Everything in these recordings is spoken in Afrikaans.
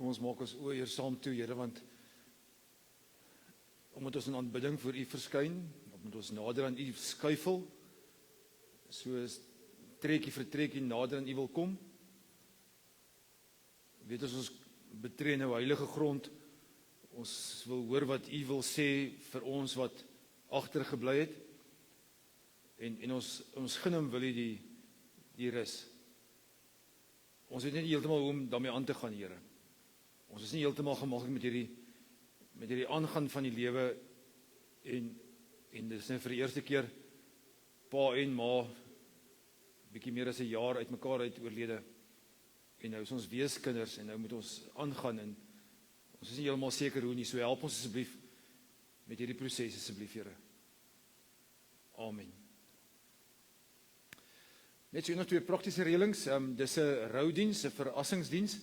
kom ons maak ons oë eers saam toe, Here, want omdat ons in aanbidding voor U verskyn, omdat ons nader aan U skuifel, soos trekkie vir trekkie nader aan U wil kom, weet ons betree nou heilige grond, ons wil hoor wat U wil sê vir ons wat agtergebly het, en ons gun hom wil U die rus. Ons weet nie heeltemal hoe om daarmee aan te gaan, Here. Ons is nie heeltemal gemaklik met hierdie aangaan van die lewe en dit is nou vir die eerste keer pa en ma bietjie meer as 'n jaar uit mekaar uit oorlede en nou is ons weeskinders en nou moet ons aangaan en ons is nie heeltemal seker hoe nie, so help ons asseblief met hierdie proses asseblief, Here. Amen. Net so nog twee praktiese reëlings, dis 'n roudiens, 'n verrassingsdiens,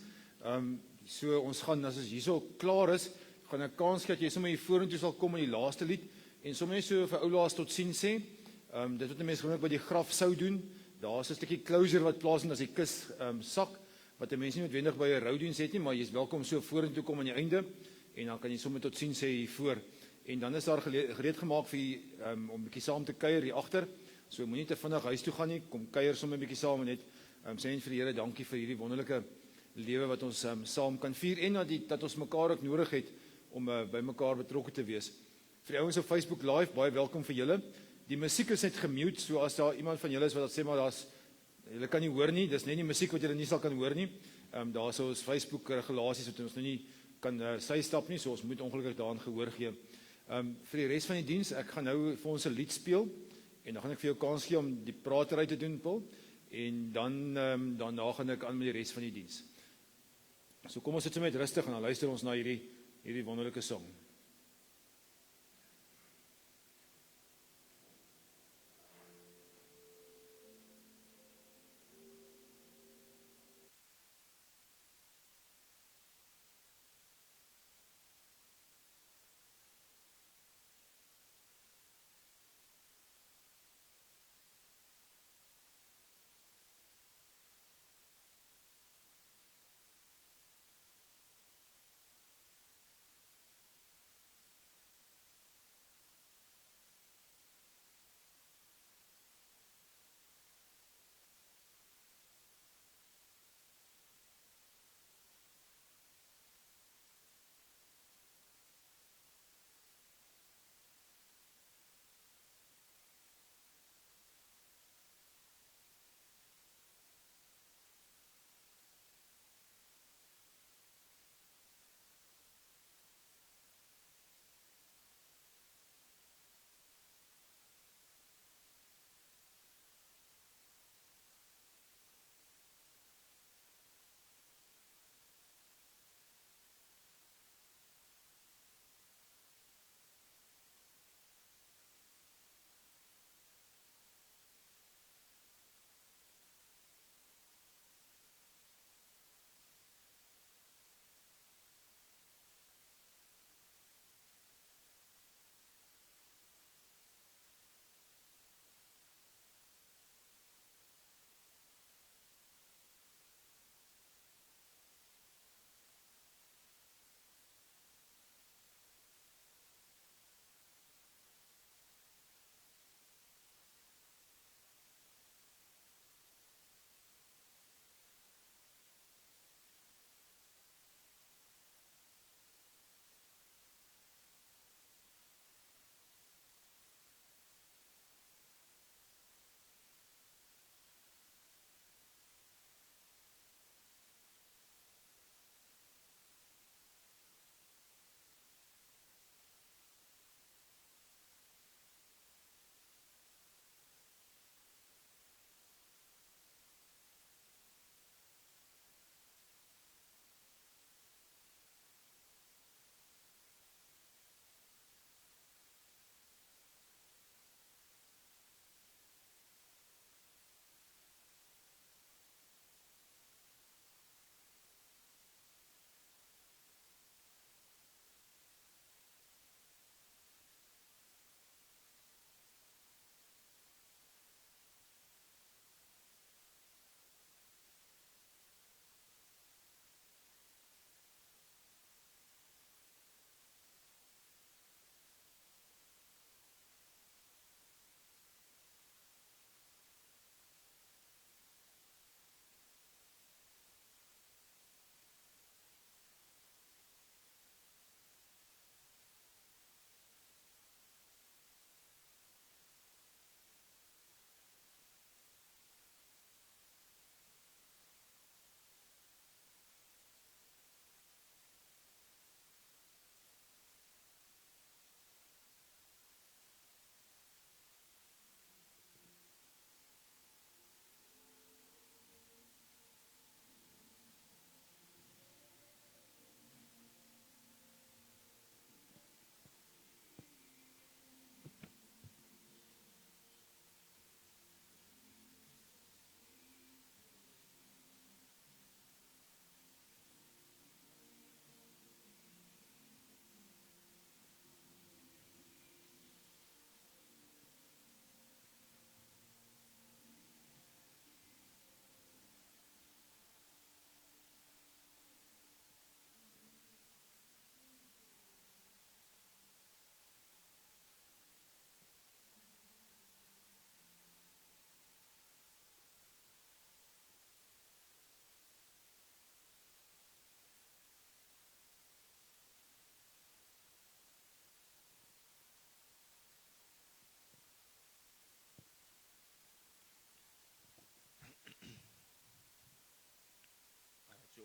so ons gaan, as ons hierso klaar is, gaan 'n kans gee dat jy sommer hier vorentoe sal kom in die laaste lied, en sommer net so vir ou laas tot sien sê, dit wat die mense gewoonlik by die graf sou doen, daar is 'n stukkie closure wat plaasvind as die kus sak, wat die mense nie noodwendig by 'n roudiens het nie, maar jy is welkom so vorentoe kom aan die einde, en dan kan jy sommer tot sien sê hier voor, en dan is daar gereed gemaak vir om 'n bietjie saam te kuier hier agter, so moenie te vinnig huis toe gaan nie, kom kuier sommer 'n bietjie saam en net sê net vir die Here dankie vir hierdie wonderlike lewe wat ons saam kan vier en dat ons mekaar ook nodig het om by mekaar betrokke te wees. Vir die ouens op Facebook Live, baie welkom vir julle. Die musiek is net gemute, so as daar iemand van julle is wat sê maar julle kan nie hoor nie, dis net die musiek wat julle nie sal kan hoor nie. Daar is ons Facebook regulasies wat ons nou nie kan sy stap nie, so ons moet ongelukkig daaraan gehoor gee. Vir die res van die diens, ek gaan nou vir ons 'n lied speel en dan gaan ek vir jou kans gee om die pratery te doen, Paul, en daarna gaan ek aan met die res van die diens. So kom ons sit so met rustig en dan luister ons na hierdie wonderlike song.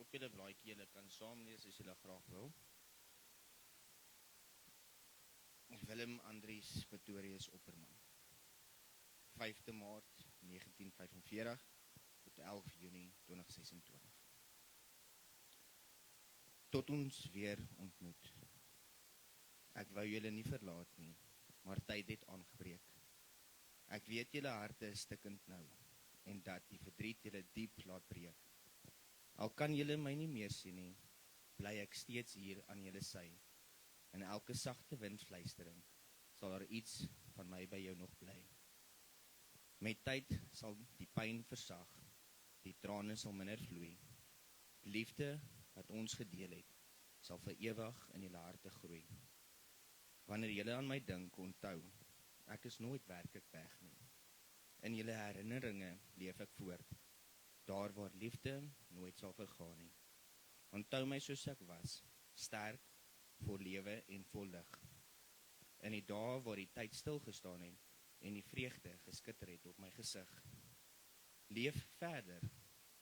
op julle blaadjie, julle kan saamlees as julle graag wil. Willem Andries Pretorius Opperman. 5de Maart 1945 tot 11 Junie 2026. Tot ons weer ontmoet. Ek wou julle nie verlaat nie, maar tyd het aangebreek. Ek weet julle harte is stikkend nou, en dat die verdriet julle diep laat breek. Al kan julle my nie meer sien nie, bly ek steeds hier aan julle sy. In elke sagte windfluistering sal daar iets van my by jou nog bly. Met tyd sal die pyn versag, die trane sal minder vloei. Die liefde wat ons gedeel het, sal vir ewig in julle harte groei. Wanneer julle aan my dink, onthou, ek is nooit werklik weg nie. In julle herinneringe leef ek voort, daar waar liefde nooit sal vergaan nie. Onthou my soos ek was, sterk, vol lewe en vol lig. In die dae waar die tyd stil gestaan het en die vreugde geskitter het op my gesig. Leef verder,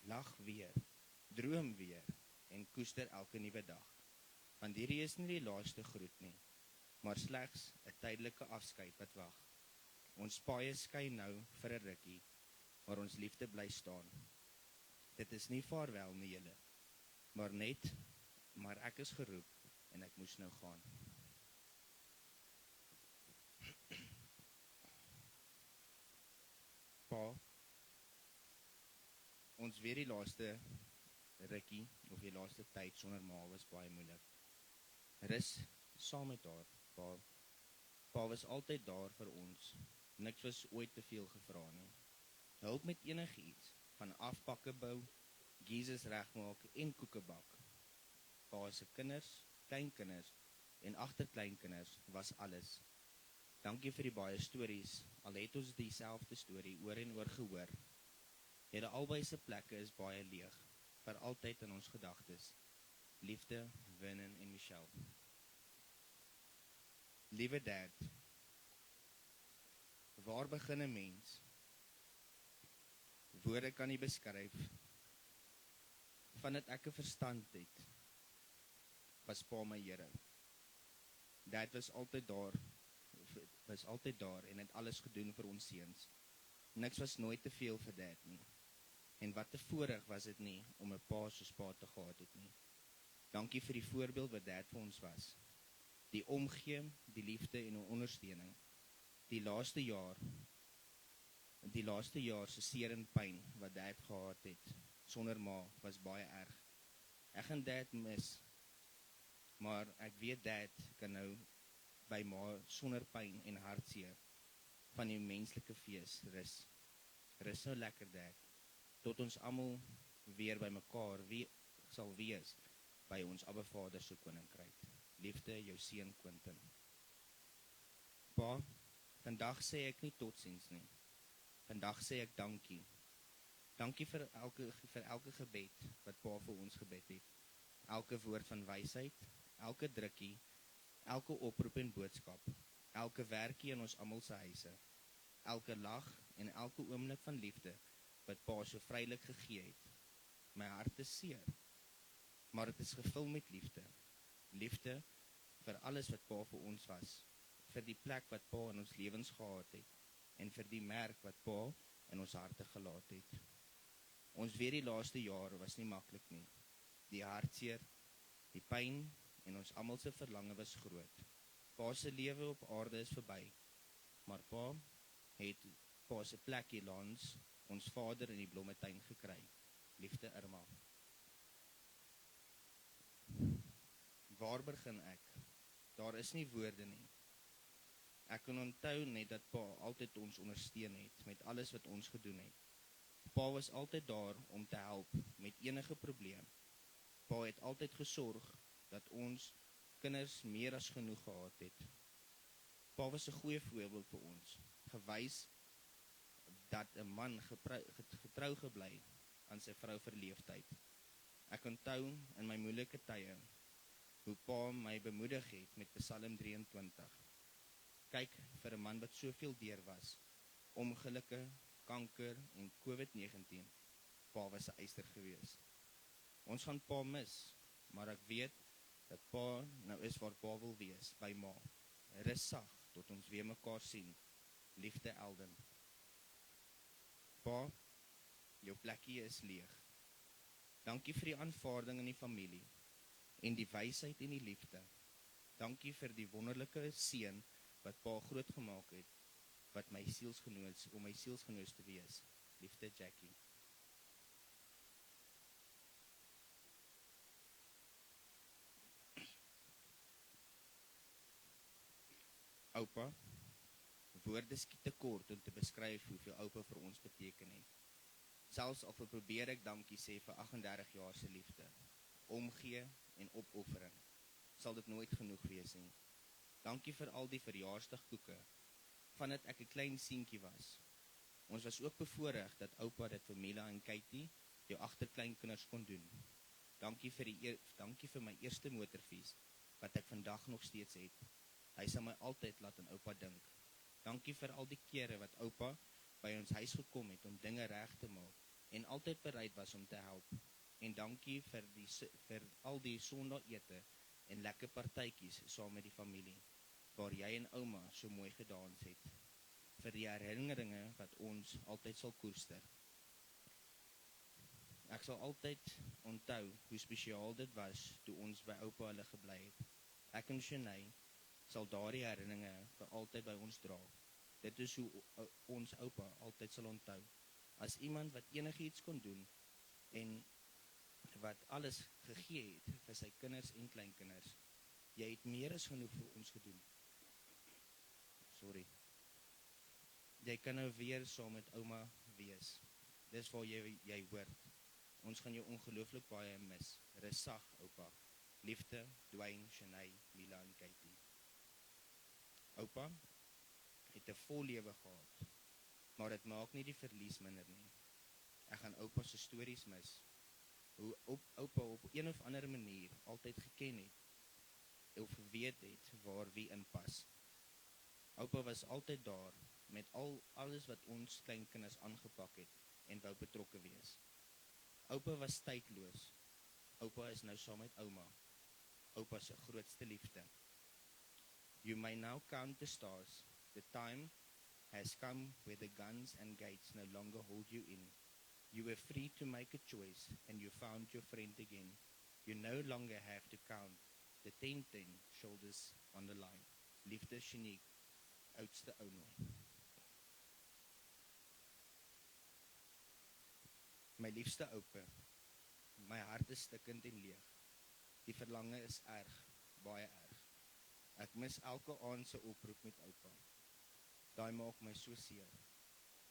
lag weer, droom weer en koester elke nuwe dag. Want hierdie is nie die laaste groet nie, maar slegs 'n tydelike afskeid wat wag. Ons paaie skei nou vir 'n rukkie, maar ons liefde bly staan. Dit is nie vaarwel nie julle, maar ek is geroep en ek moes nou gaan. Pa, ons weer die laaste rukkie, of die laaste tyd sonder ma was baie moeilik. Rus saam met haar, pa. Pa was altyd daar vir ons. Niks was ooit te veel gevra nie. Hulp met enigiets, van afpakke bou, giezers regmaak en koeke bak. Pa se kinders, kleinkinders en agterkleinkinders was alles. Dankie vir die baie stories, al het ons dieselfde storie oor en oor gehoor. Julle albei se plekke is baie leeg, vir altyd in ons gedagtes. Liefde, Winnen en Michelle. Liewe Dad, waar begin 'n mens? Woorde kan nie beskryf. Vandat ek 'n verstand het, was pa my Here. Dad was altyd daar en het alles gedoen vir ons seuns. Niks was nooit te veel vir Dad nie. En wat 'n voorreg was dit nie om 'n pa soos pa te gehad het nie. Dankie vir die voorbeeld wat Dad vir ons was. Die omgee, die liefde en ondersteuning. Die laaste jaar se seer en pyn wat Dad gehad het sonder ma was baie erg. Ek gaan Dad mis, maar ek weet Dad kan nou by ma sonder pyn en hartseer van die menslike fees rus. Rus nou lekker Dad, tot ons almal weer by mekaar sal wees by ons Abba Vader se koninkryk. Liefde, jou seun Quentin. Pa, vandag sê ek nie totsiens nie. Vandag sê ek dankie. Dankie vir elke gebed wat pa vir ons gebed het. Elke woord van wysheid, elke drukkie, elke oproep en boodskap, elke werkie in ons almal se huise, elke lag en elke oomblik van liefde wat pa so vrylik gegee het. My hart is seer, maar dit is gevul met liefde. Liefde vir alles wat pa vir ons was, vir die plek wat pa in ons lewens gehad het, en vir die merk wat pa in ons harte gelaat het. Ons weer die laaste jare was nie maklik nie. Die hartseer, die pyn en ons almal se verlange was groot. Pa se lewe op aarde is verby, maar pa het pa se plek hier langs ons vader in die blommetuin gekry. Liefde Irma. Waar begin ek? Daar is nie woorde nie. Ek kan onthou net dat pa altyd ons ondersteun het met alles wat ons gedoen het. Pa was altyd daar om te help met enige probleem. Pa het altyd gesorg dat ons kinders meer as genoeg gehad het. Pa was 'n goeie voorbeeld vir ons, gewys dat 'n man getrou gebly aan sy vrou vir leeftyd. Ek onthou in my moeilike tye hoe pa my bemoedig het met Psalm 23. Kyk, vir 'n man wat soveel deur was, ongelukke, kanker en COVID-19, pa was 'n eister gewees. Ons gaan pa mis, maar ek weet dat pa nou is waar pa wil wees, by ma. Rus sag tot ons weer mekaar sien. Liefde Elden. Pa, jou plekkie is leeg. Dankie vir die aanvaarding in die familie en die wysheid en die liefde. Dankie vir die wonderlike seun wat pa groot gemaak het, wat my om my sielsgenoot te wees. Liefde Jackie. Oupa, woorde skiet te kort om te beskryf hoeveel oupa vir ons beteken het. Selfs al probeer ek dankie sê vir 38 jaar se liefde, omgee en opoffering, sal dit nooit genoeg wees nie. Dankie vir al die verjaarsdagkoeke, vandat ek 'n klein seentjie was. Ons was ook bevoorreg dat oupa dit vir Mila en Katie, jou agterkleinkinders, kon doen. Dankie vir my eerste motorfiets, wat ek vandag nog steeds het. Hy sal my altyd laat aan oupa dink. Dankie vir al die kere wat oupa by ons huis gekom het om dinge reg te maak en altyd bereid was om te help. En dankie vir al die sondagete en lekker partytjies saam met die familie, waar jy en ouma so mooi gedans het. Vir die herinneringe wat ons altyd sal koester. Ek sal altyd onthou hoe spesiaal dit was toe ons by oupa hulle gebly het. Ek en Shanae sal daardie herinneringe vir altyd by ons dra. Dit is hoe ons oupa altyd sal onthou. As iemand wat enigiets kon doen en wat alles gegee het vir sy kinders en kleinkinders. Jy het meer as genoeg vir ons gedoen. Sorry. Jy kan nou weer saam met ouma wees. Dis waar jy hoort. Ons gaan jou ongelooflik baie mis. Rus sag, oupa. Liefde, Dwayne, Shanae, Mila en Katie. Oupa het 'n vol lewe gehad, maar dit maak nie die verlies minder nie. Ek gaan oupa se stories mis. Hoe oupa op een of ander manier altyd geken het, of geweet het waar wie inpas. Oupa was altyd daar, met alles wat ons kleinkinders aangepak het, en wou betrokke wees. Oupa was tydloos. Oupa is nou saam met ouma. Oupa se grootste liefde. You may now count the stars. The time has come where the guns and gates no longer hold you in. You were free to make a choice, and you found your friend again. You no longer have to count the 10 shoulders on the line. Liefde Shanique, oudste Ounoy. My liefste oupa, my hart is stikkend en leeg. Die verlange is erg, baie erg. Ek mis elke aand se oproep met oupa. Daai maak my so seer.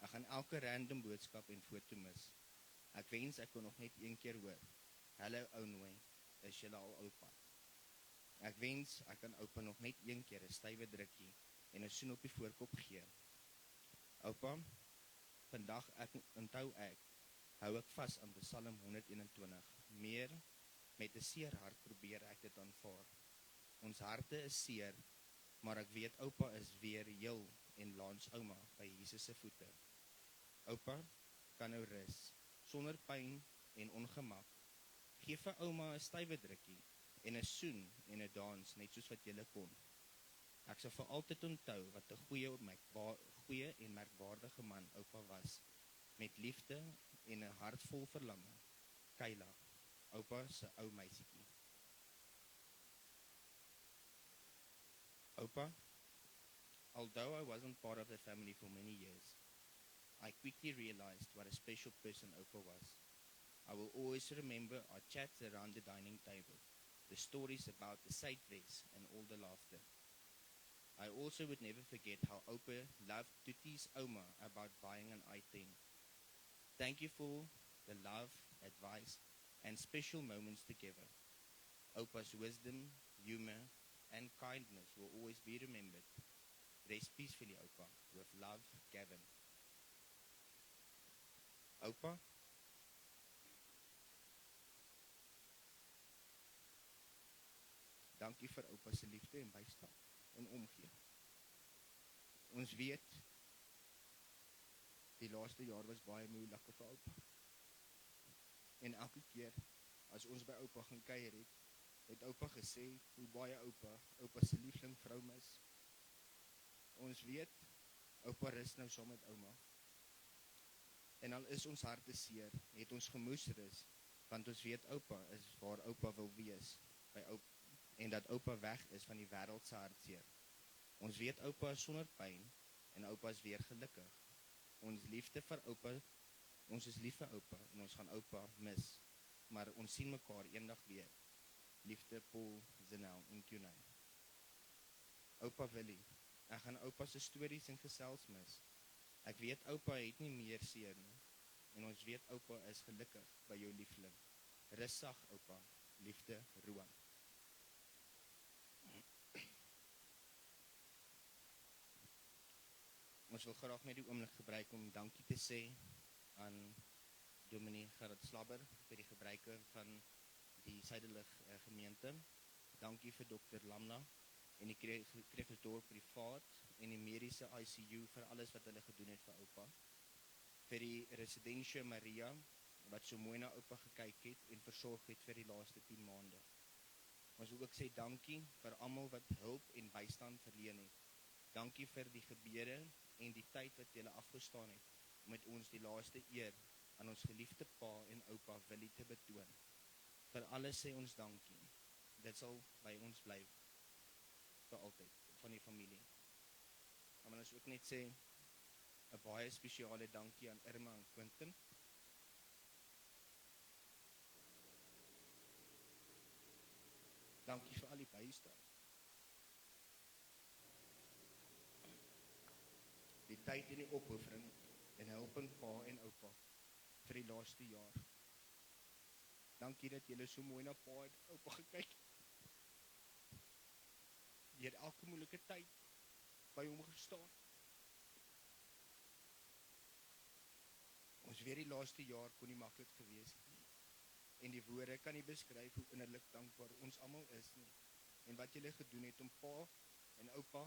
Ek gaan elke random boodskap en foto mis. Ek wens ek kon nog net een keer hoor. Hallo Ounoy, is julle al oupa? Ek wens ek kan oupa nog net een keer 'n stywe drukkie en 'n soen op die voorkop gee. Oupa, vandag onthou ek, hou ek vas aan Psalm 121. Meer met 'n seer hart probeer ek dit aanvaar. Ons harte is seer, maar ek weet oupa is weer heel en laans ouma by Jesus se voete. Oupa kan nou rus, sonder pyn en ongemak. Geef vir ouma 'n stywe drukkie en 'n soen en 'n dans, net soos wat julle kon. Ek sal vir altyd onthou wat 'n goeie en merkwaardige man oupa was, met liefde en 'n hart vol verlange. Kayla, oupa se ou meisietjie. Oupa, although I wasn't part of the family for many years, I quickly realized what a special person Oupa was. I will always remember our chats around the dining table, the stories about the Saitves and all the laughter. I also would never forget how Oupa loved to tease Ouma about buying an i10. Thank you for the love, advice, and special moments together. Oupa's wisdom, humor, and kindness will always be remembered. Rest peacefully, Oupa. With love, Gavin. Oupa, dankie vir oupa se liefde en bystand en omgee. Ons weet, die laaste jaar was baie moeilik vir oupa. En elke keer as ons by oupa gaan kuier het oupa gesê hoe baie oupa se liefling vrou mis. Ons weet, oupa rus nou saam met ouma. En al is ons harte seer, het ons gemoes rus, want ons weet oupa is waar oupa wil wees, by oupa, en dat oupa weg is van die wêreld se hartseer. Ons weet oupa is sonder pyn, en oupa is weer gelukkig. Ons liefde vir oupa, ons is lief vir oupa, en ons gaan oupa mis, maar ons sien mekaar eendag weer. Liefde, Paul, Zinel en Kunay. Oupa Willie, ek gaan oupa se stories en gesels mis. Ek weet oupa het nie meer seer nie, en ons weet oupa is gelukkig by jou liefling. Rus sag oupa, liefde, Roan. Ons wil graag net die oomblik gebruik om dankie te sê aan Dominee Gerard Slabber vir die gebruike van die Suiderlig gemeente. Dankie vir Dr. Lamna en die Kreegersdorp privaat en die mediese ICU vir alles wat hulle gedoen het vir oupa. Vir die Residentia Maria wat so mooi na oupa gekyk het en versorg het vir die laaste 10 maande. Ons wil ook sê dankie vir almal wat hulp en bystand verleen het. Dankie vir die gebede en die tyd wat julle afgestaan het om met ons die laaste eer aan ons geliefde pa en oupa Willie te betoon. Vir alles sê ons dankie. Dit sal by ons bly vir altyd, van die familie. Dan wil ons ook net sê 'n baie spesiale dankie aan Irma en Quentin. Dankie vir al die bystand. Die tyd en die opoffering en helping pa en oupa vir die laaste jaar. Dankie dat julle so mooi na pa en oupa gekyk het. Deur elke moeilike tyd by hom gestaan. Ons weet die laaste jaar kon nie maklik gewees het nie. En die woorde kan nie beskryf hoe innerlik dankbaar ons almal is nie. En wat julle gedoen het om pa en oupa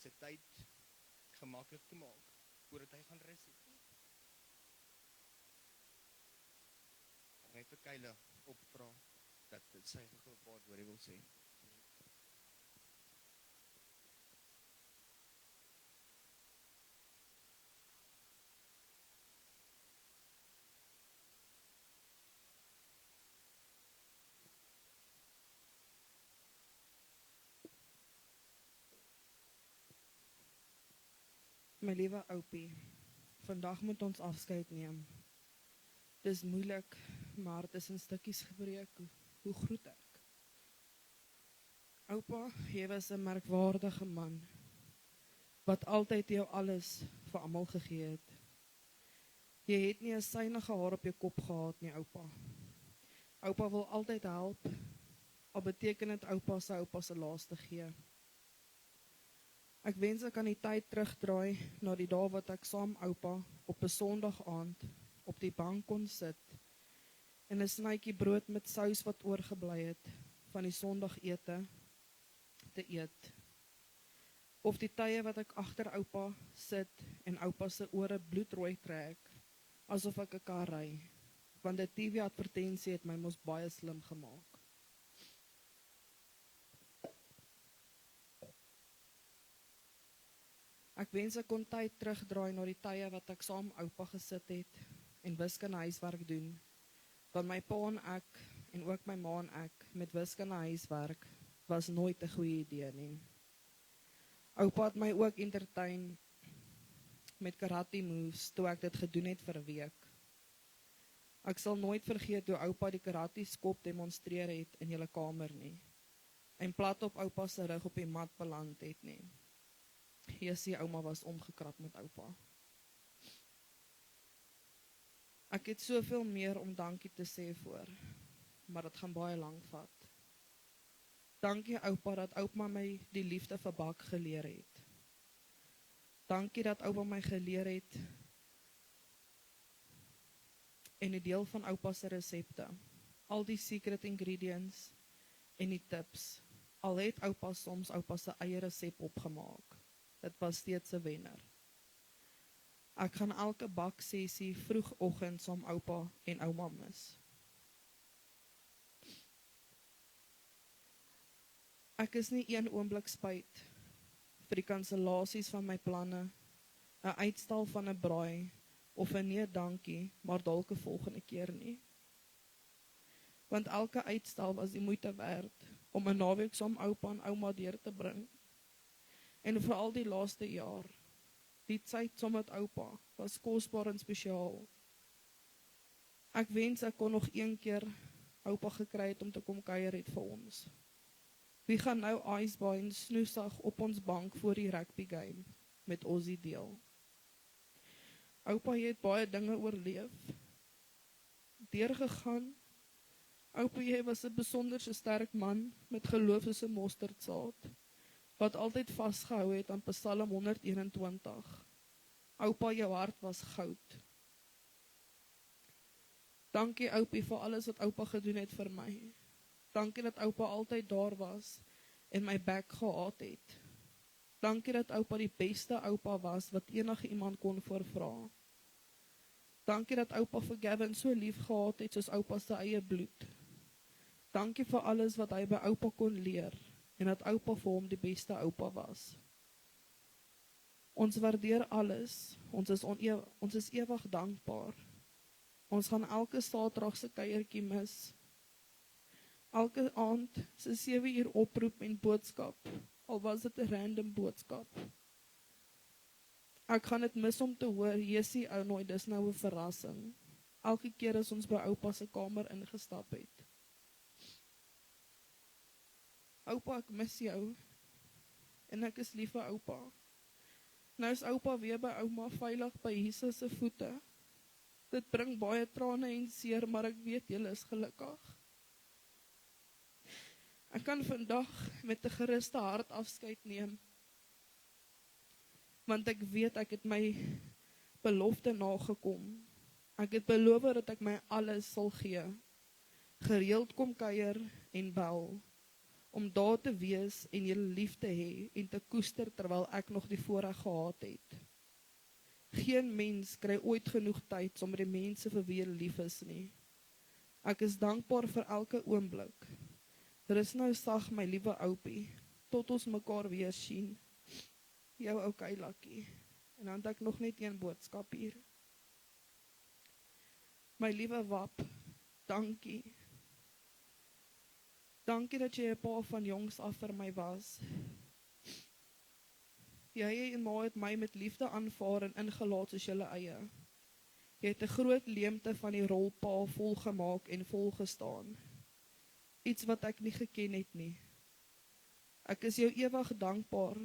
se tyd gemaklik te maak voordat hy gaan rus het. Ek net vir Kyle opvra dat dit sy gepaard wat hy wil sê. My liewe oupie, vandag moet ons afskeid neem. Dis moeilik, maar het is in stukkies gebreek. Hoe groet ek? Oupa, jy was 'n merkwaardige man, wat altyd jou alles vir almal gegee het. Jy het nie 'n synige haar op jou kop gehad nie, oupa. Oupa wil altyd help, al beteken dit oupa se laaste gee. Ek wens ek kan die tyd terugdraai na die dae wat ek saam oupa op 'n Sondag aand op die bank kon sit en 'n snytjie brood met sous wat oorgebly het van die Sondagete te eet. Of die tye wat ek agter oupa sit en oupa se ore bloedrooi trek asof ek 'n kar ry, want die TV-advertensie het my mos baie slim gemaak. Ek wens ek kon tyd terugdraai na die tye wat ek saam oupa gesit het en wiskunde huiswerk doen, want my pa en ek en ook my ma en ek met wiskunde huiswerk was nooit 'n goeie idee nie. Oupa het my ook entertain met karate moves toe ek dit gedoen het vir 'n week. Ek sal nooit vergeet hoe oupa die karate skop demonstreer het in julle kamer nie en plat op oupa se rug op die mat beland het nie. Jessie, ouma was omgekrap met oupa. Ek het soveel meer om dankie te sê voor, maar dit gaan baie lank vat. Dankie oupa dat oupa my die liefde vir bak geleer het. Dankie dat oupa my geleer het en 'n deel van oupa se resepte, al die secret ingredients en die tips. Al het oupa soms oupa se eie resep opgemaak. Dit was steeds 'n wenner. Ek gaan elke baksessie vroegoggend saam oupa en ouma mis. Ek is nie een oomblik spyt vir die kansellasies van my planne, 'n uitstel van 'n braai of 'n nee dankie, maar dalk 'n volgende keer nie. Want elke uitstel was die moeite werd om 'n naweek saam oupa en ouma deur te bring. En veral die laaste jaar, die tyd saam met oupa was kosbaar en spesiaal. Ek wens ek kon nog een keer oupa gekry het om te kom kuier het vir ons. Wie gaan nou ijsbaai en snoesig op ons bank voor die rugby game met Ozzy deel? Oupa het baie dinge oorleef, deurgegaan. Oupa jy was 'n besonderse sterk man met geloof soos 'n mosterdsaad, wat altyd vasgehou het aan Psalm 121. Oupa, jou hart was goud. Dankie oupie vir alles wat oupa gedoen het vir my. Dankie dat oupa altyd daar was en my bek gehad het. Dankie dat oupa die beste oupa was wat enige iemand kon voorvra. Dankie dat oupa vir Gavin so lief gehad het soos oupa se eie bloed. Dankie vir alles wat hy by oupa kon leer en dat oupa vir hom die beste oupa was. Ons waardeer alles, ons is ewig dankbaar. Ons gaan elke Saterdag se kuiertjie mis. Elke aand se 7 uur oproep en boodskap, al was dit 'n random boodskap. Ek gaan dit mis om te hoor, Jessie ou nooit, dis nou 'n verrassing. Elke keer as ons by oupa se kamer ingestap het. Oupa, ek mis jou. En ek is lief vir oupa. Nou is oupa weer by ouma veilig by Jesus se voete. Dit bring baie trane en seer, maar ek weet julle is gelukkig. Ek kan vandag met 'n geruste hart afskeid neem. Want ek weet ek het my belofte nagekom. Ek het beloof dat ek my alles sal gee. Gereeld kom kuier en bel. Om daar te wees en julle lief te hê en te koester terwyl ek nog die voorreg gehad het. Geen mens kry ooit genoeg tyd saam met die mense vir wie jy lief is nie. Ek is dankbaar vir elke oomblik. Rus nou sag my liewe oupie, tot ons mekaar weer sien. Jou ou Kylakie. En dan het ek nog net een boodskap hier. My liewe Wap, dankie. Dankie dat jy 'n pa van jongs af vir my was. Jy en ma het my met liefde aanvaar en ingelaat soos julle eie. Jy het 'n groot leemte van die rol pa volgemaak en volgestaan. Iets wat ek nie geken het nie. Ek is jou ewig dankbaar.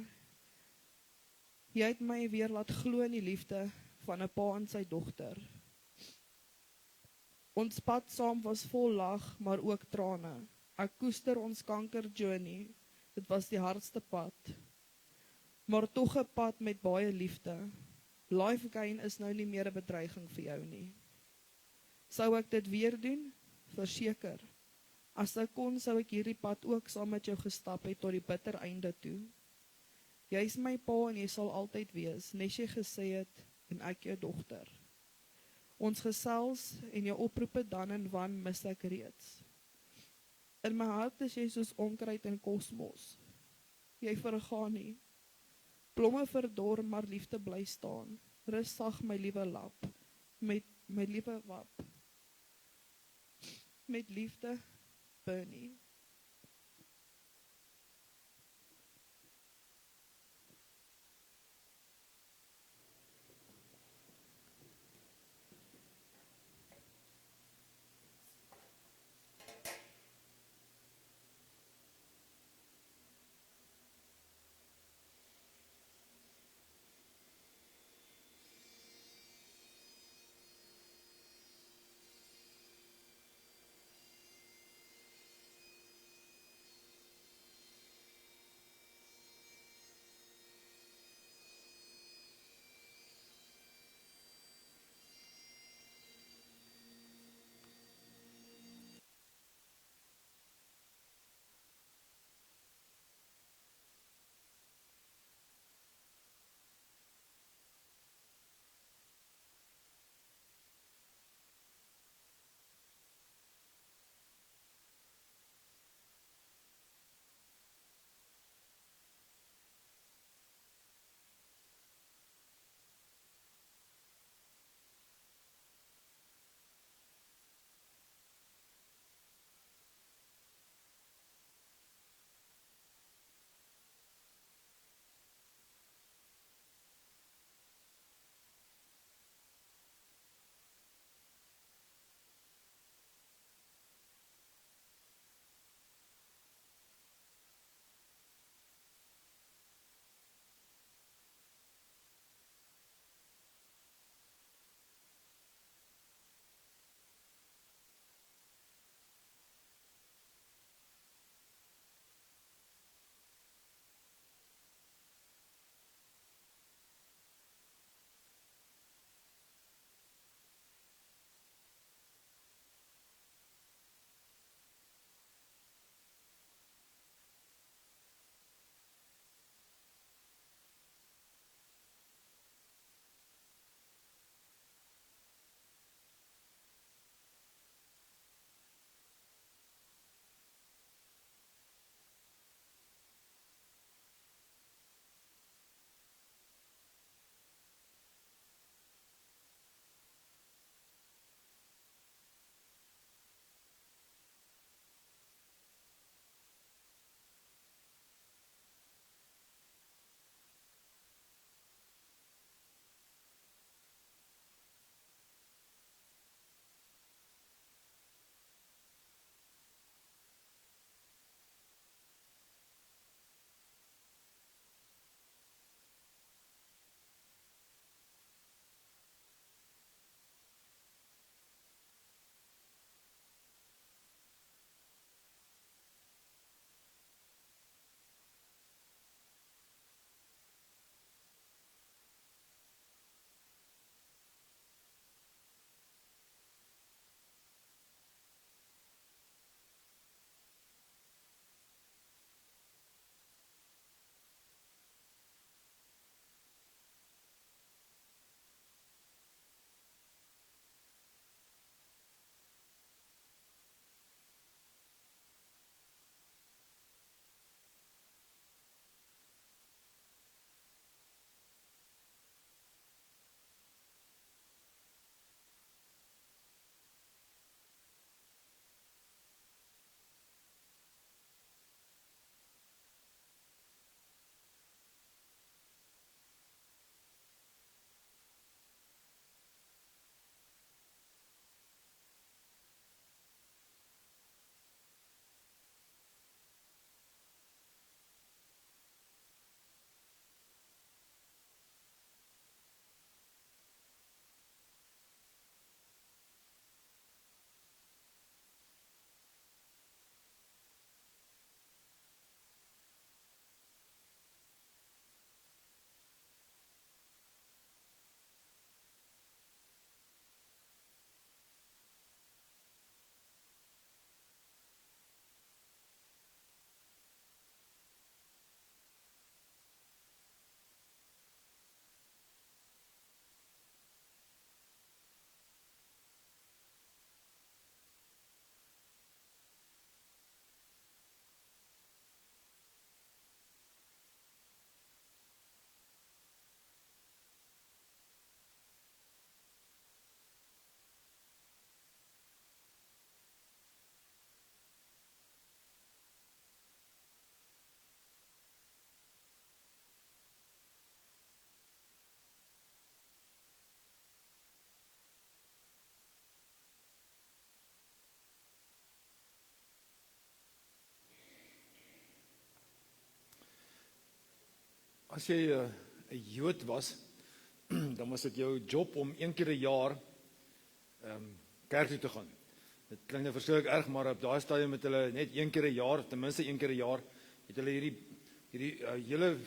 Jy het my weer laat glo in die liefde van 'n pa en sy dogter. Ons pad saam was vol lag, maar ook trane. Ek koester ons kanker journey. Dit was die hardste pad. Maar tog 'n pad met baie liefde. Life gain is nou nie meer 'n bedreiging vir jou nie. Sou ek dit weer doen? Verseker. As ek kon, sou ek hierdie pad ook saam met jou gestap het tot die bitter einde toe. Jy is my pa en jy sal altyd wees, nes jy gesê het, en ek jou dogter. Ons gesels en jou oproepe dan en wan mis ek reeds. In my hart is jy soos onkruid in kosmos. Jy vergaan nie. Blomme verdor, maar liefde bly staan. Rus sag my liewe lap, met my liewe Wap. Met liefde, Bernie. As jy 'n Jood was, dan was dit jou job om een keer 'n jaar kerk toe te gaan. Dit klink nou verskriklik erg, maar op daai stadium met hulle net een keer 'n jaar, ten minste een keer 'n jaar, het hulle hierdie hele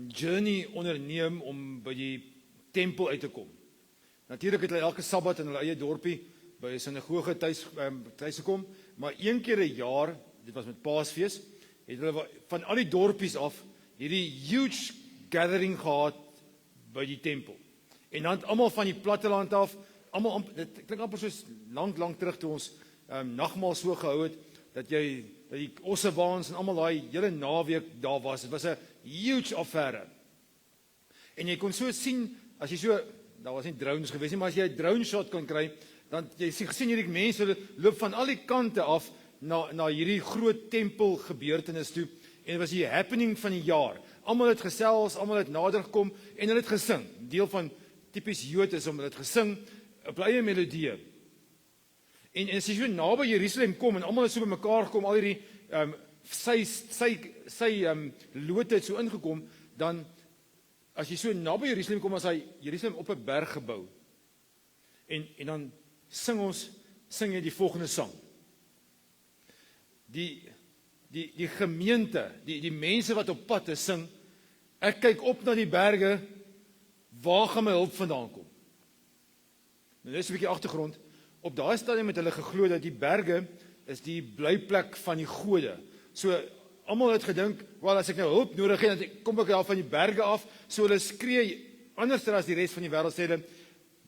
journey onderneem om by die tempel uit te kom. Natuurlik het hulle elke Sabbat in hulle eie dorpie by 'n sinagoge tuis gekom, maar een keer 'n jaar, dit was met Paasfees, het hulle van al die dorpies af hierdie huge gathering gehad by die tempel. En dan almal van die platteland af, dit klink amper soos lank terug toe ons nagmaal so gehou het, dat die ossewaans en almal daai hele naweek daar was. Dit was 'n huge affære. En jy kon so sien, as jy so, daar was nie drones gewees nie, maar as jy 'n drone shot kon kry, dan jy gesien hierdie mense loop van al die kante af na hierdie groot tempel gebeurtenis toe, en dit was die happening van die jaar. Almal het gesels, almal het nader gekom en hulle het gesing. Deel van tipies Jood is om hulle het gesing op hulle eie melodieë. En as jy so naby Jerusalem kom en almal het so bymekaar gekom, al hierdie sy lote het so ingekom, dan as jy so naby Jerusalem kom, as hy Jerusalem op 'n berg gebou. En dan sing jy die volgende sang. Die gemeente, die mense wat op pad is, sing, ek kyk op na die berge, waar gaan my hulp vandaan kom? Nou net so 'n bietjie agtergrond, op daai stadium het hulle geglo dat die berge is die blyplek van die gode. So, almal het gedink, wel as ek nou hulp nodig het, dan kom ek daar van die berge af, so hulle skree, anders as die res van die wêreld sê hulle,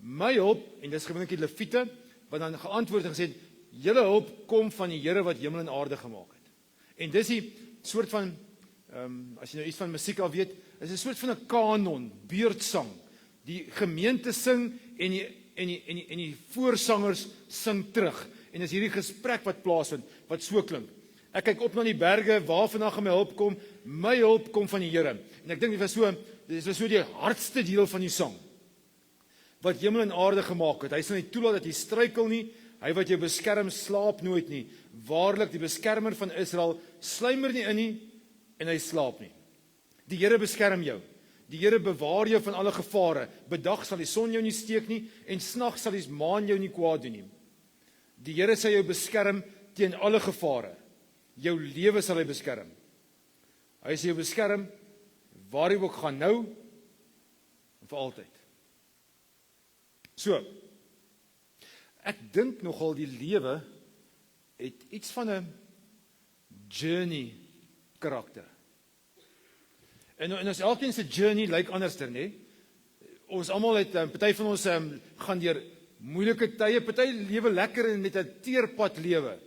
my hulp, en dis gewoonlik die Lewiete, wat dan geantwoord en gesê, julle hulp kom van die Here wat hemel en aarde gemaak het. En dis die soort van, as jy nou iets van musiek al weet, is 'n soort van 'n kanon, beurtsang. Die gemeente sing en die voorsangers sing terug. En dis hierdie gesprek wat plaasvind, wat so klink. Ek kyk op na die berge, waar vandaan gaan my hulp kom? My hulp kom van die Here. En ek dink dit was so die hardste deel van die sang. Wat hemel en aarde gemaak het. Hy sal nie toelaat dat jy struikel nie. Hy wat jou beskerm, slaap nooit nie. Waarlik, die beskermer van Israel sluimer nie in nie en hy slaap nie. Die Here beskerm jou. Die Here bewaar jou van alle gevare. Bedag sal die son jou nie steek nie en snag sal die maan jou nie kwaad doen nie. Die Here sal jou beskerm teen alle gevare. Jou lewe sal hy beskerm. Hy sal jou beskerm waar jy ook gaan nou en vir altyd. So, ek dink nogal die lewe het iets van 'n journey karakter. En as elkeen se journey lyk anderster, nê? Ons almal het, party van ons gaan deur moeilike tye, party lewe lekker en met 'n teerpad lewe,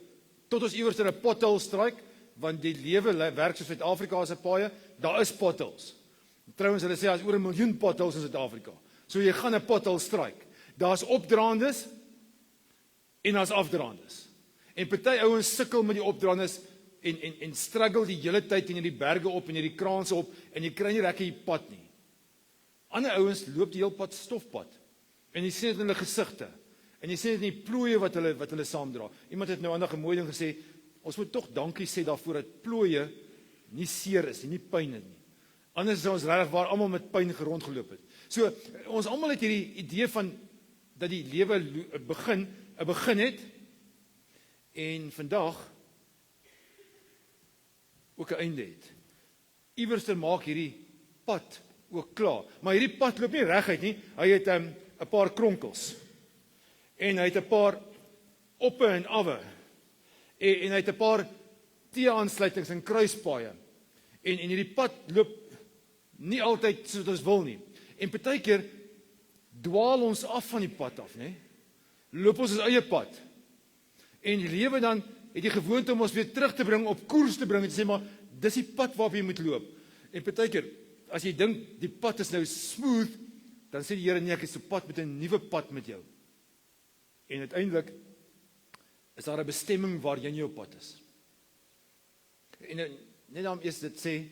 tot ons iewers in 'n pothole strike, want die lewe werk soos Suid-Afrika se paaie, daar is potholes. Trouwens, hulle sê, as oor 1 miljoen potholes in Suid-Afrika. So jy gaan 'n pothole strike. Daar's opdraandes, en daar's afdraandes. En party ouens sukkel met die opdraandes, en struggle die hele tyd in hierdie berge op, en hierdie kraanse op, en jy kry nie lekker die pad nie. Ander ouens loop die hele pad stofpad, en jy sien dit in hulle gesigte, en jy sien dit in die plooie wat hulle saamdra. Iemand het nou aandag 'n mooi ding gesê, ons moet tog dankie sê daarvoor dat plooie nie seer is, nie pyn het nie. Anders is ons regtig waar almal met pyn rondgeloop het. So, ons almal het hierdie idee van, dat die lewe 'n begin het, en vandag ook 'n einde het. Iewers maak hierdie pad ook klaar. Maar hierdie pad loop nie reguit nie. Hy het 'n paar kronkels. En hy het 'n paar oppe en awe. En hy het 'n paar T-aansluitings en kruispaaie. En hierdie pad loop nie altyd soos ons wil nie. En partykeer dwaal ons af van die pad af, né? Loop ons eie pad. En die lewe dan het jy gewoonte om ons weer terug te bring, op koers te bring, en te sê, maar dis die pad waarop jy moet loop. En partykeer, as jy dink die pad is nou smooth, dan sê die Here, nee, ek is op pad met 'n nuwe pad met jou. En uiteindelik is daar 'n bestemming waar jy op pad is. En net daarom eers dit sê,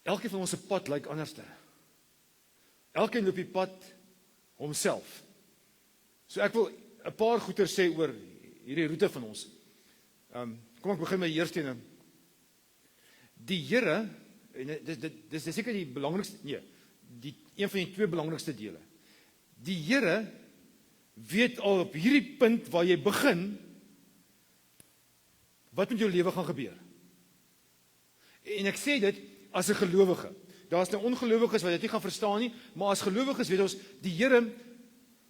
elkeen van ons se pad lyk anderste. Elkeen loop die pad homself. So ek wil 'n paar goeie sê oor hierdie roete van ons. Kom ek begin met die eerste ene. Die Here En dis seker die belangrikste, nee, een van die twee belangrikste dele. Die Here weet al op hierdie punt waar jy begin, wat met jou lewe gaan gebeur. En ek sê dit as 'n gelowige. Daar's nou ongelowiges wat dit nie gaan verstaan nie, maar as gelowiges weet ons, die Here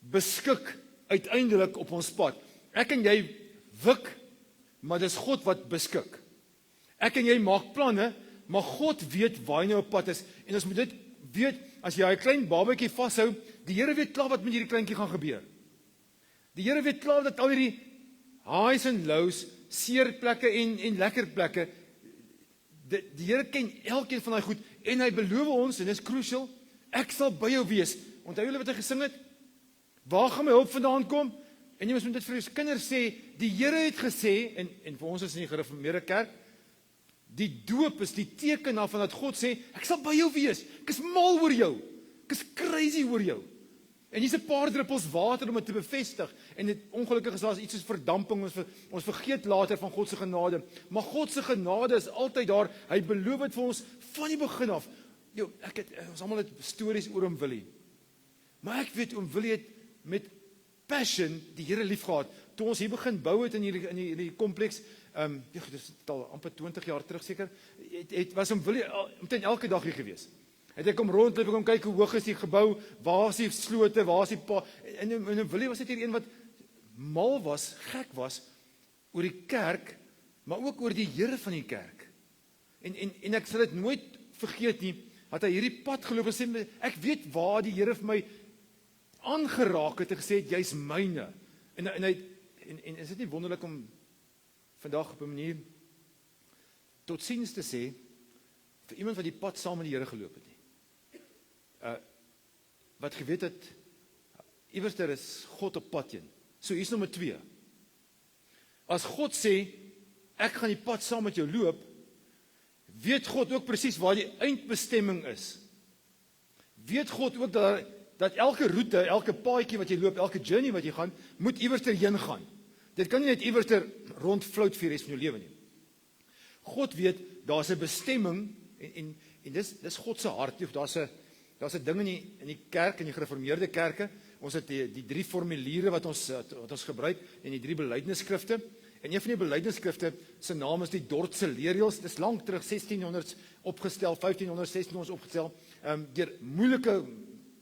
beskik uiteindelik op ons pad. Ek en jy wik, maar dis God wat beskik. Ek en jy maak planne, maar God weet waar jy nou op pad is. En ons moet dit weet, as jy 'n klein babatjie vashou, die Here weet klaar wat met hierdie kleintjie gaan gebeur. Die Here weet klaar dat al hierdie highs en lows, seer plekke en lekker plekke, die Here ken elkeen van daai goed, en hy beloof ons, en dis crucial, ek sal by jou wees. Onthou julle wat hy gesing het? Waar gaan my hulp vandaan kom? En jy moet dit vir jou kinders sê, die Here het gesê, en vir ons is in die gereformeerde kerk, die doop is die teken daarvan dat God sê, ek sal by jou wees, ek is mal oor jou, ek is crazy oor jou. En hier's 'n paar druppels water om dit te bevestig, en dit ongelukkig is daar iets soos verdamping, ons vergeet later van God se genade, maar God se genade is altyd daar, hy beloof dit vir ons van die begin af. Ons almal het stories oor Oom Willie, maar ek weet Oom Willie het met passion die Here lief gehad. Toe ons hier begin bou het in die kompleks, dit is al amper 20 jaar terug seker, was Oom Willie omtrent elke dag hier gewees. Het ek kom rondloop, ek kom kyk hoe hoog is die gebou, waar is die slote, waar is die en Oom Willie was net hier een wat mal was, gek was oor die kerk, maar ook oor die Here van die kerk. En ek sal dit nooit vergeet nie, dat hy hierdie pad geloop en sê, ek weet waar die Here vir my aangeraak het en gesê het, jy's myne. En is dit nie wonderlik om vandag op 'n manier totsiens te sê vir iemand wat die pad saam met die Here geloop het nie. Wat geweet het, iewers daar is God op pad heen. So hier's nommer 2. As God sê, ek gaan die pad saam met jou loop, weet God ook presies waar die eindbestemming is. Weet God ook dat elke roete, elke paadjie wat jy loop, elke journey wat jy gaan, moet iewers heen gaan. Dit kan nie net iewers rondfloat vir die res van jou lewe nie. God weet, daar's 'n bestemming, en dis God se hart. Daar's 'n ding in die kerk, in die gereformeerde kerke, ons het die 3 formuliere wat ons gebruik, en die 3 belydenisskrifte, en een van die belydenisskrifte, se naam is die Dordtse leerreëls, dis lank terug, 1600s opgestel, 1500, 1600s opgestel, deur moeilike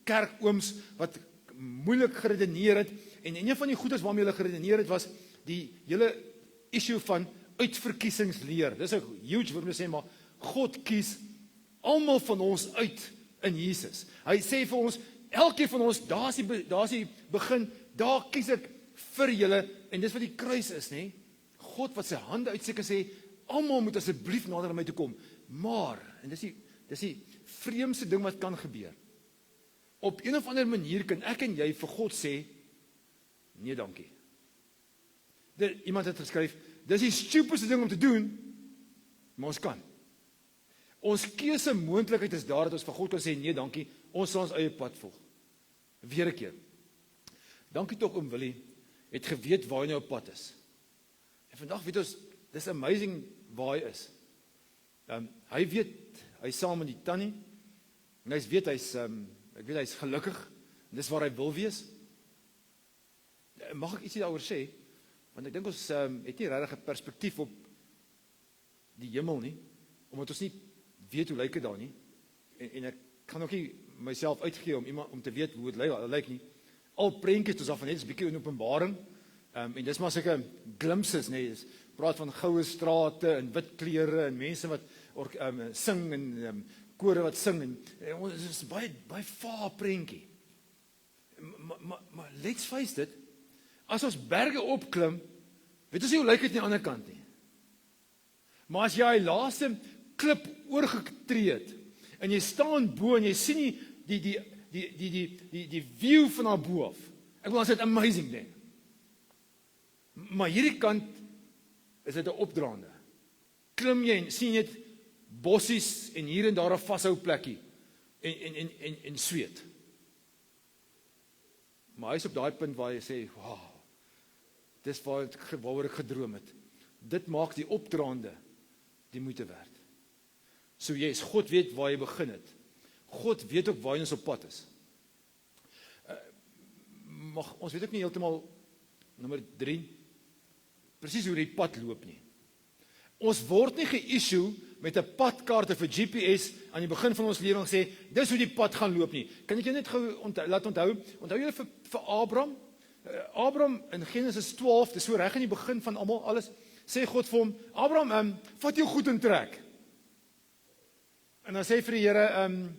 kerkooms, wat moeilik geredeneer het, en een van die goedes waarmee hulle geredeneer het, was die hele issue van uitverkiesingsleer. Dis 'n huge woord om te sê, maar God kies almal van ons uit in Jesus. Hy sê vir ons, elkeen van ons, daar's die begin, daar kies ek vir julle, en dis wat die kruis is, nê? God wat sy hande uitsteek en sê, almal moet asseblief nader aan my toe kom, maar, en dis die vreemdste ding wat kan gebeur, op een of ander manier kan ek en jy vir God sê, nee dankie. Iemand het geskryf, dis die stupidste ding om te doen, maar ons kan. Ons keuse moontlikheid is daar dat ons vir God kan sê, nee dankie, ons sal ons eie pad volg. Weer 'n keer. Dankie tog Oom Willie, het geweet waar hy nou op pad is. En vandag weet ons, dis amazing waar hy is. Hy weet, hy is saam met die tannie, en ek weet hy's gelukkig, en dis waar hy wil wees. Mag ek ietsie daaroor sê? Want ek dink ons het nie regtig 'n perspektief op die hemel nie, omdat ons nie weet hoe lyk dit daar nie, en ek kan ook nie myself uitgee om te weet hoe dit lyk nie. Al prentjies is af en net 'n bietjie in Openbaring, en dis maar seker glimpses, nee, dis praat van goue strate en wit klere en mense wat sing en kore wat sing, en ons is baie vaar prentjie. Maar let's face dit, as ons berge opklim, weet ons nie hoe lyk dit aan die ander kant nie. Maar as jy die laaste klip oorgetree het, en jy staan bo en jy sien nie die view van daar bo af. Ek wil dit amazing ding. Maar hierdie kant is dit 'n opdraande. Klim jy en sien net bossies en hier en daar 'n vashou plekkie en sweet. Maar hy is op daai punt waar hy sê, wow, dis waaroor ek gedroom het. Dit maak die opdraande die moeite werd. So yes, God weet waar jy begin het. God weet ook waar jy ons op pad is. Maar ons weet ook nie heeltemal, nommer 3, presies hoe die pad loop nie. Ons word nie ge-issue met 'n padkaart of 'n GPS aan die begin van ons lewe en gesê, dis hoe die pad gaan loop nie. Kan ek jou net laat onthou julle vir Abraham? Abraham in Genesis 12, dis so reg in die begin van almal alles, sê God vir hom, Abraham, vat jou goed en trek. En dan sê hy vir die Here,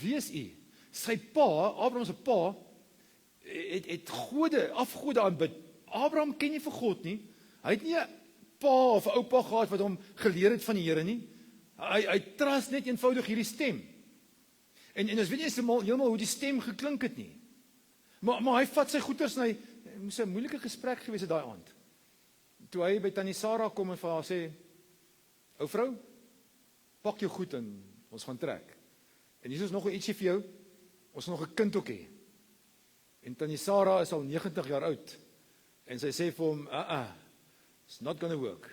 wie is u? Sy pa, Abraham se pa, het afgode aanbid. Abraham ken nie vir God nie. Hy het nie 'n pa of 'n oupa gehad wat hom geleer het van die Here nie. Hy trust net eenvoudig hierdie stem. En ons weet nie heeltemal hoe die stem geklink het nie. Maar hy vat sy goeders en hy moes 'n moeilike gesprek gewees het daai aand. Toe hy by tannie Sarah kom en vir haar sê, ou vrou, pak jou goed en ons gaan trek. En hier is nog ietsie vir jou, ons nog 'n kind ook hê. En tannie Sarah is al 90 jaar oud. En sy sê vir hom, it's not gonna work.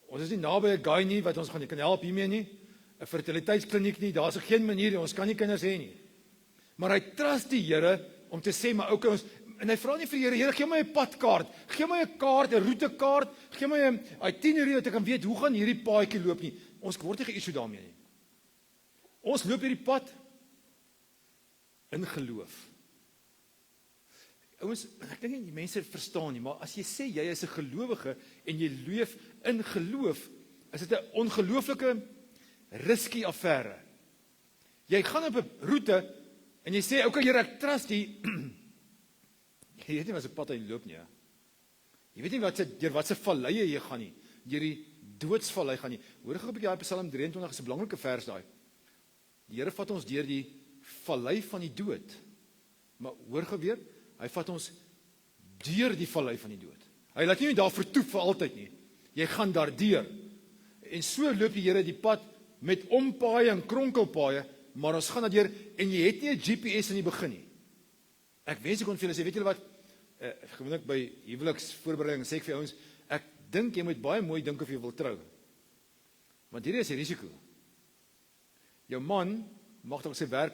Ons is nie naby 'n guy nie wat ons kan help hiermee nie. 'n Fertiliteitskliniek nie, daar's geen manier nie, ons kan nie kinders hê nie. Maar hy trust die Here om te sê, maar okay, en hy vra nie vir die Here, Here, gee my 'n padkaart, gee my 'n kaart, 'n roetekaart, gee my 'n itinerary dat ek kan weet hoe gaan hierdie paadjie loop nie. Ons word nie ge-issue daarmee nie. Ons loop hierdie pad in geloof. Ouens, ek dink nie die mense verstaan nie, maar as jy sê jy is 'n gelowige en jy leef in geloof, is dit 'n ongelooflike risky affære. Jy gaan op 'n roete en jy sê, okay, Here, ek trust die jy weet nie wat se pad hy loop nie. Jy weet nie deur wat se valleie jy gaan nie, deur die doodsvallei gaan nie. Hoor gou 'n bietjie daai Psalm 23 is 'n belangrike vers daai. Die Here vat ons deur die vallei van die dood. Maar hoor gou weer, hy vat ons deur die vallei van die dood. Hy laat nie daar vertoef vir altyd nie. Jy gaan daar deur. En so loop die Here die pad met ompaaie en kronkelpaaie, maar ons gaan daar deur en jy het nie 'n GPS in die begin nie. Ek wens ek kon vir julle sê, weet julle wat? Gewoonlik by huweliksvoorbereiding sê ek vir ouens, ek dink jy moet baie mooi dink of jy wil trou. Want hierdie is die risiko. Jou man mag dalk sy werk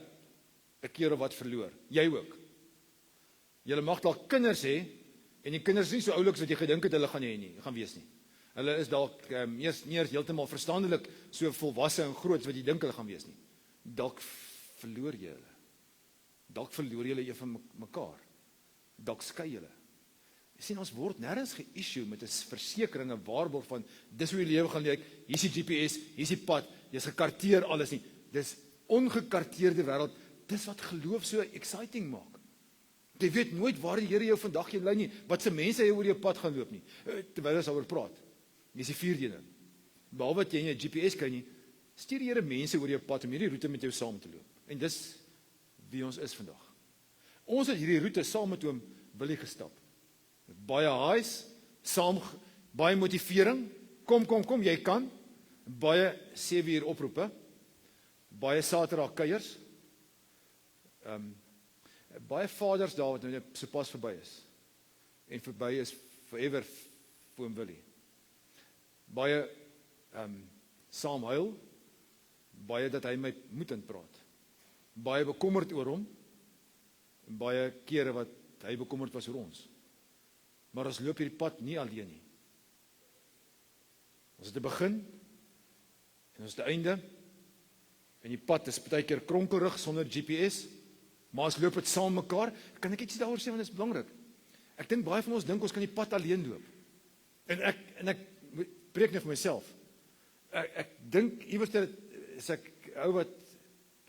'n keer of wat verloor. Jy ook. Julle mag dalk kinders hê en die kinders is nie so ouliks wat jy gedink het hulle gaan hê nie, gaan wees nie. Hulle is dalk nie eers heeltemal verstandelik so volwasse en groot wat jy dink hulle gaan wees nie. Dalk verloor jy hulle. Dalk verloor jy hulle van mekaar. Dalk skei julle. Jy sien, ons word nêrens ge-issue met 'n versekering, 'n waarborg van dis hoe die lewe gaan lyk. Hier's die GPS, hier's die pad. Jy's gekarteer alles nie. Dis ongekarteerde wêreld. Dis wat geloof so exciting maak. Jy weet nooit waar die Here jou vandag lei nie. Wat se mense jy oor jou pad gaan loop nie. Terwyl ons daaroor praat. Dis die vierde een. Behalwe wat jy nie 'n GPS kry nie, stuur die Here mense oor jou pad om hierdie roete met jou saam te loop. En dis wie ons is vandag. Ons het hierdie roete saam met hom Willie gestap. Met baie highs, saam baie motivering. Kom, jy kan. Baie 7 uur oproepe. Baie Saterdag kuiers. Baie vaders daar wat nou so pas verby is. En verby is forever vir hom Willie. Baie saam huil. Baie dat hy my moet inpraat. Baie bekommerd oor hom. En baie kere wat hy bekommerd was oor ons. Maar ons loop hierdie pad nie alleen nie. Ons het 'n begin en ons het 'n einde. En die pad is baie keer kronkelrig sonder GPS, maar ons loop dit saam mekaar. Kan ek iets daaroor sê, want dit is belangrik. Ek dink baie van ons dink ons kan die pad alleen loop. En ek preek net vir myself. Ek dink iewers is ek ou wat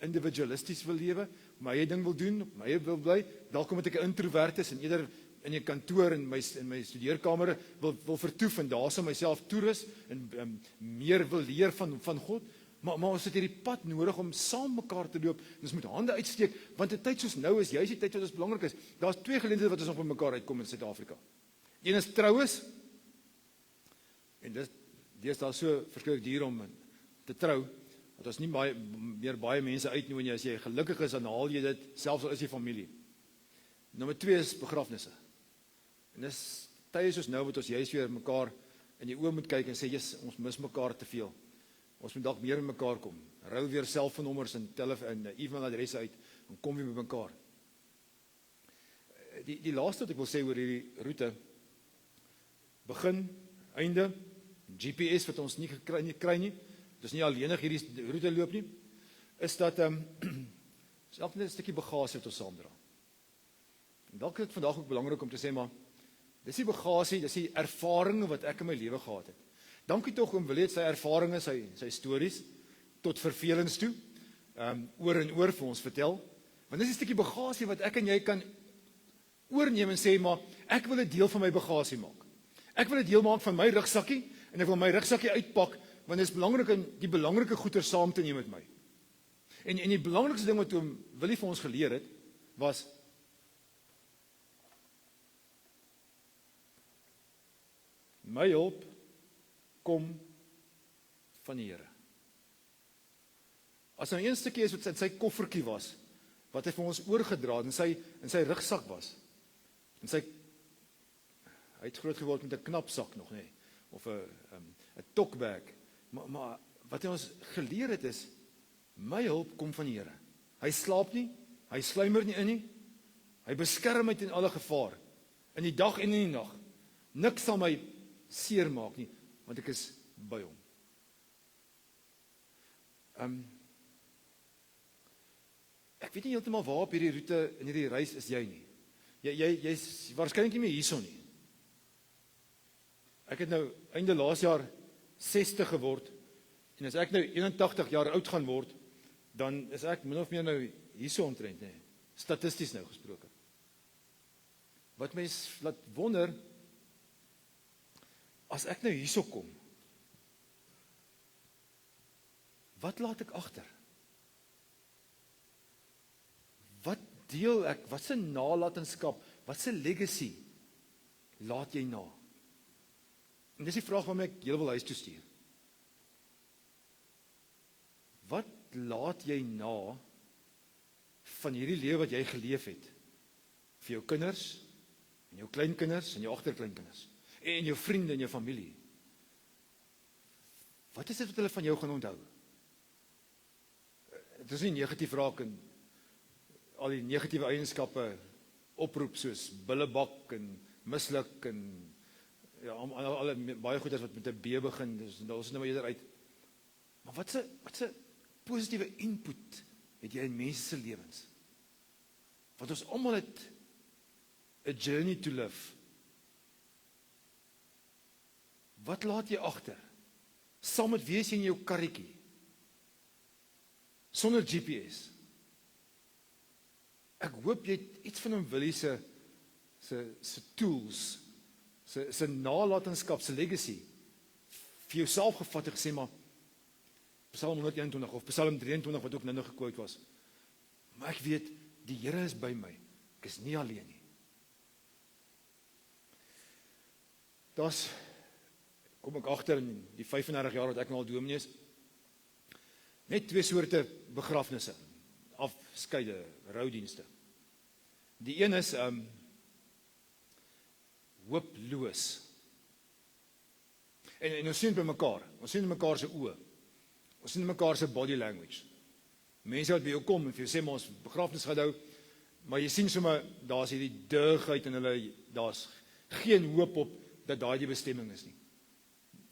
individualisties wil lewe, my eie ding wil doen, my eie wil bly. Dalk omdat ek 'n introvert is en eerder in 'n kantoor in my studeerkamer wil vertoef en daarso myself toerus en meer wil leer van God. Maar ons het hierdie pad nodig om saam mekaar te loop. Ons moet hande uitsteek, want 'n tyd soos nou is juist die tyd wat ons belangrik is. Daar's 2 geleenthede wat ons nog by mekaar uitkom in Suid-Afrika. Een is troues. En dis daar so verskriklik duur om te trou, dat ons nie baie mense uitnooi nie. As jy gelukkig is, dan haal jy dit, selfs al is jy familie. Nommer 2 is begrafnisse. En dis tye soos nou wat ons juist weer mekaar in die oë moet kyk en sê, ons mis mekaar te veel. Ons moet dalk meer met mekaar kom. Ruil weer selfoonnommers en e-mailadresse uit en kom weer met mekaar. Die laaste wat ek wil sê oor hierdie roete, begin, einde, GPS wat ons nie kry nie, dis nie alleenig hierdie roete loop nie, is dat is elke net 'n stukkie bagasie wat ons saamdra. En dalk is dit vandag ook belangrik om te sê, maar dis die bagasie, dis die ervarings wat ek in my lewe gehad het. Dankie tog oom Willie het sy ervarings, sy stories tot vervelings toe, oor en oor vir ons vertel. Want dis 'n stukkie bagasie wat ek en jy kan oorneem en sê, maar ek wil 'n deel van my bagasie maak. Ek wil 'n deel maak van my rugsakkie en ek wil my rugsakkie uitpak want dit is belangrik om die belangrike goeder saam te neem met my. En die belangrikste ding wat oom Willie vir ons geleer het was my hulp kom van die Here. As nou een stukkie is wat in sy koffertjie was, wat hy vir ons oorgedra het in sy rugsak was. Hy het groot geword met 'n knapsak nog, nê, of 'n tokbag. Maar wat hy ons geleer het is my hulp kom van die Here. Hy slaap nie, hy sluimer nie in nie. Hy beskerm my teen alle gevaar in die dag en in die nag. Niks sal my seermaak nie, want ek is by hom. Ek weet nie heeltemal waar op hierdie roete in hierdie reis is jy nie. Jy's waarskynlik nie meer hierso nie. Ek het nou einde laas jaar 60 geword en as ek nou 81 jaar oud gaan word, dan is ek min of meer nou hierso omtrent, nê. Statisties nou gesproke. Wat mens laat wonder, as ek nou hierso kom, wat laat ek agter? Wat deel ek, wat se nalatenskap, wat se legacy laat jy na? En dis die vraag waarmee ek julle wil huis toe stuur. Wat laat jy na van hierdie lewe wat jy geleef het? Vir jou kinders, en jou kleinkinders, en jou agterkleinkinders, en jou vriende, en jou familie. Wat is dit wat hulle van jou gaan onthou? Het is nie negatief raak en al die negatiewe eienskappe oproep soos billebak en misluk en ja, alle baie goeders wat met 'n B begin, dus ons is nou maar eerder uit. Maar wat se positiewe input het jy in mense se lewens? Want ons almal het 'n journey to live. Wat laat jy agter? Saam met wie is jy in jou karretjie? Sonder GPS. Ek hoop jy het iets van 'n Willie se tools, se nalatenskap, se legacy vir jouself gevat en gesê, maar Psalm 121 of Psalm 23 wat ook nou gekwoot was. Maar ek weet die Here is by my. Ek is nie alleen nie. Kom ek agter in die 35 jaar wat ek nou al dominee is, net 2 soorte begrafnisse, afskeide, roudienste. Die een is hooploos. En ons sien by mekaar, ons sien in mekaar se oë. Ons sien in mekaar se body language. Mense wat by jou kom en vir jou sê maar ons begrafnis gaan hou, maar jy sien sommer daar's hierdie deugheid in hulle, daar's geen hoop op dat daai die bestemming is nie.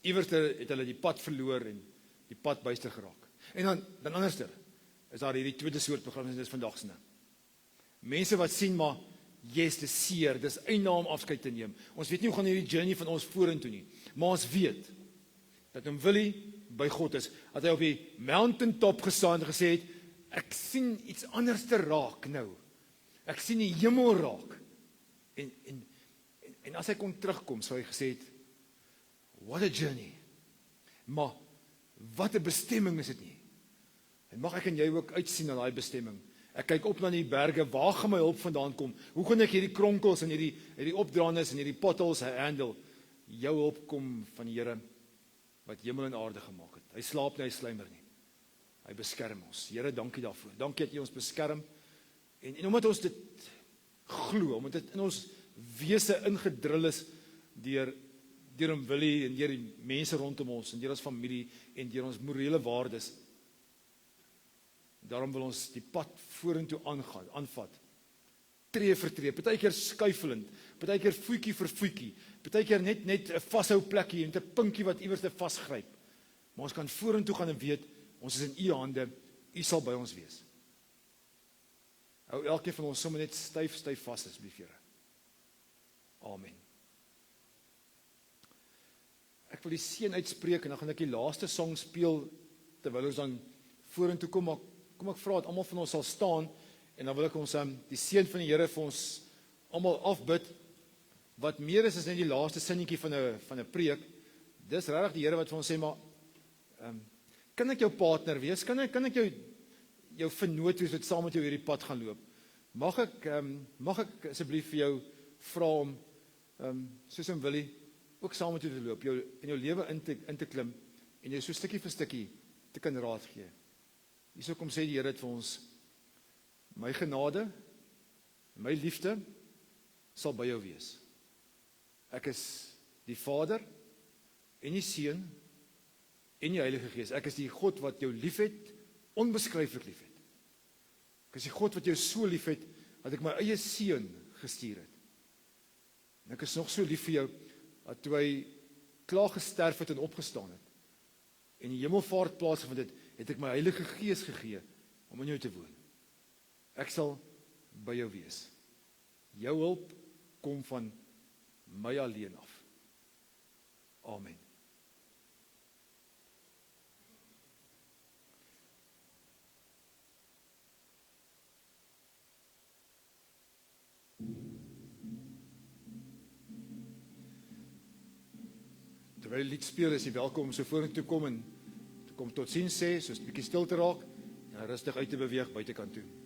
Iewers het hulle die pad verloor en die pad byster geraak. En dan anderster is daar hierdie tweede soort begrafnis, dis vandag se. Mense wat sien maar yes, dis seer, dis einde om afskeid te neem. Ons weet nie hoe gaan hierdie journey van ons vorentoe nie, maar ons weet dat hom Willie by God is, dat hy op die mountaintop gestaan en gesê het, ek sien iets anders te raak nou. Ek sien die hemel raak. En as hy kon terugkom, sou hy gesê het, what a journey. Maar wat 'n bestemming is dit nie. En mag ek en jy ook uitsien na daai bestemming. Ek kyk op na die berge, waar gaan my hulp vandaan kom? Hoe gaan ek hierdie kronkels en hierdie opdraandes en hierdie potholes handle? Jou hulp kom van die Here wat hemel en aarde gemaak het. Hy slaap nie, hy sluimer nie. Hy beskerm ons. Here, dankie daarvoor. Dankie dat U ons beskerm. En omdat ons dit glo, omdat dit in ons wese ingedrul is deur deur hom Willie en deur die mense rondom ons en deur ons familie en deur ons morele waardes. Daarom wil ons die pad vorentoe aanvat. Tree vir tree, partykeer skuifelend, partykeer voetjie vir voetjie, partykeer net 'n vashou plekkie en 'n pinkie wat iewers te vasgryp. Maar ons kan vorentoe gaan en weet, ons is in u hande, u sal by ons wees. Hou elkeen van ons sommer net styf vas asseblief, Here. Amen. Ek wil die seën uitspreek en dan gaan ek die laaste song speel terwyl ons dan vorentoe kom, maar kom ek vra dat almal van ons sal staan en dan wil ek ons die seën van die Here vir ons almal afbid. Wat meer is net die laaste sinnetjie van 'n preek. Dis regtig die Here wat vir ons sê, maar kan ek jou partner wees? Kan ek jou vernoot wees wat saam met jou hierdie pad gaan loop? Mag ek asseblief vir jou vra om soos om Willie ook saam met jou te loop, in jou lewe in te klim en jou so stukkie vir stukkie te kan raad gee. Hierso kom sê die Here dit vir ons: my genade, my liefde sal by jou wees. Ek is die Vader en die Seun en die Heilige Gees. Ek is die God wat jou liefhet, onbeskryflik liefhet. Ek is die God wat jou so liefhet dat ek my eie Seun gestuur het. En ek is nog so lief vir jou dat toe hy klaar gesterf het en opgestaan het en die hemelvaart plaasgevind het, het ek my Heilige Gees gegee om in jou te woon. Ek sal by jou wees. Jou hulp kom van my alleen af. Amen. Terwyl die lied speel, is jy welkom om so vorentoe kom en kom tot sien sê, soos 'n bietjie stil te raak en rustig uit te beweeg buitekant toe.